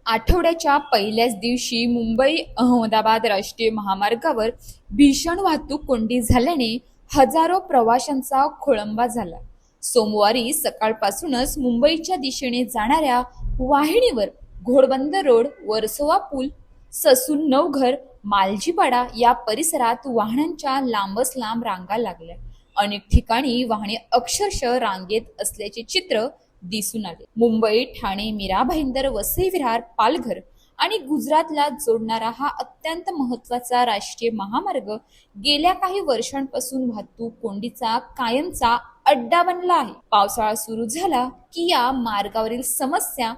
आठवड्याच्या पहिल्याच दिवशी मुंबई अहमदाबाद राष्ट्रीय महामार्गावर भीषण वाहतूक कोंडी झाल्याने हजारो प्रवाशांचा खोळंबा झाला. सोमवारी सकाळपासूनच मुंबईच्या दिशेने जाणाऱ्या वाहिनीवर घोडबंदर रोड, वर्सोवा पूल, ससून नवघर, मालजीपाडा या परिसरात वाहनांच्या लांबच लांब रांगा लागल्या. अनेक ठिकाणी वाहने अक्षरशः रांगेत असल्याचे चित्र दिसून आले. मुंबई, ठाणे, मीरा भाईंदर, वसई विरार, पालघर आणि गुजरातला जोडणारा हा अत्यंत महत्त्वाचा राष्ट्रीय महामार्ग गेल्या काही वर्षांपासून वाहतूक कोंडीचा कायमचा अड्डा बनला आहे. पावसाळा सुरू झाला की या मार्गावरील समस्या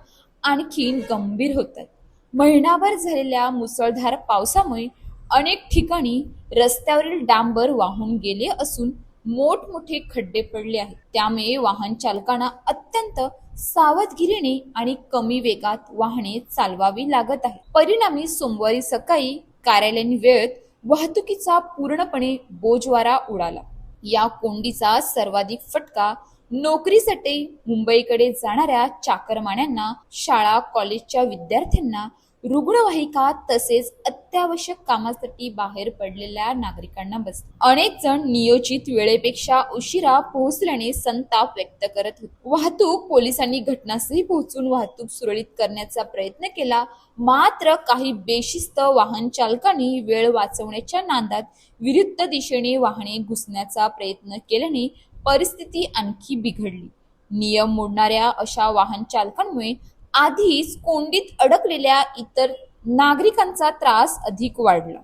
आणखीन गंभीर होतात. महिनाभर झालेल्या मुसळधार पावसामुळे अनेक ठिकाणी रस्त्यावरील डांबर वाहून गेले असून मोठमोठे खड्डे पडले आहेत. त्यामुळे वाहन चालकांना अत्यंत सावधगिरीने आणि कमी वेगात वाहने चालवावी लागत आहे. परिणामी सोमवारी सकाळी कार्यालयीन वेळेत वाहतुकीचा पूर्णपणे बोजवारा उडाला. या कोंडीचा सर्वाधिक फटका नोकरीसाठी मुंबईकडे जाणाऱ्या चाकरमान्यांना, शाळा कॉलेजच्या विद्यार्थ्यांना, रुग्णवाहिका तसेच अत्यावश्यक कामासाठी बाहेर पडलेल्या नागरिकांना बसला. अनेक जण नियोजित वेळेपेक्षा उशिरा पोहोचल्याने संताप व्यक्त करत होते. वाहतूक पोलिसांनी घटनास्थळी पोहोचून वाहतूक सुरळीत करण्याचा प्रयत्न केला, मात्र काही बेशिस्त वाहन चालकांनी वेळ वाचवण्याच्या नादात विरुद्ध दिशेने वाहने घुसण्याचा प्रयत्न केल्याने परिस्थिती आणखी बिघडली. नियम मोडणाऱ्या अशा वाहन चालकांमुळे आधीच कोंडीत अडकलेल्या इतर नागरिकांचा त्रास अधिक वाढला.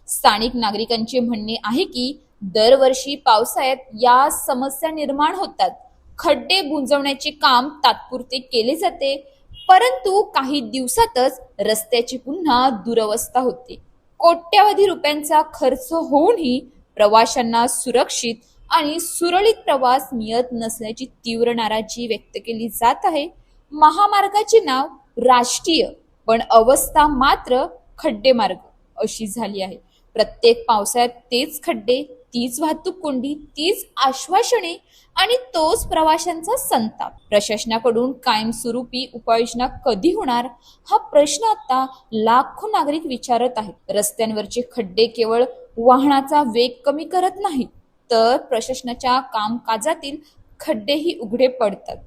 स्थानिक नागरिकांचे म्हणणे आहे की दरवर्षी पावसाळ्यात या समस्या निर्माण होतात. खड्डे बुंजवण्याचे काम तात्पुरते केले जाते, परंतु काही दिवसातच रस्त्याची पुन्हा दुरवस्था होते. कोट्यवधी रुपयांचा खर्च होऊनही प्रवाशांना सुरक्षित आणि सुरळीत प्रवास मिळत नसल्याची तीव्र नाराजी व्यक्त केली जात आहे. महामार्गाचे नाव राष्ट्रीय, पण अवस्था मात्र खड्डे मार्ग अशी झाली आहे. प्रत्येक पावसाळ्यात तेच खड्डे, तीच वाहतूक कोंडी, तीच आश्वासने आणि तोच प्रवाशांचा संताप. प्रशासनाकडून कायमस्वरूपी उपाययोजना कधी होणार हा प्रश्न आता लाखो नागरिक विचारत आहेत. रस्त्यांवरचे खड्डे केवळ वाहनाचा वेग कमी करत नाहीत, तर प्रशासनाच्या कामकाजातील खड्डेही उघडे पडतात.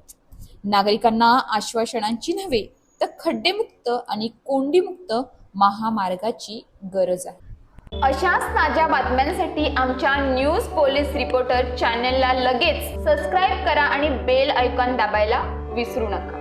नागरिकांना आश्वासनांची नव्हे तर खड्डेमुक्त आणि कोंडीमुक्त महामार्गाची गरज आहे. अशाच ताज्या बातम्यांसाठी आमच्या न्यूज पोलीस रिपोर्टर चॅनलला लगेच सबस्क्राईब करा आणि बेल आयकॉन दाबायला विसरू नका.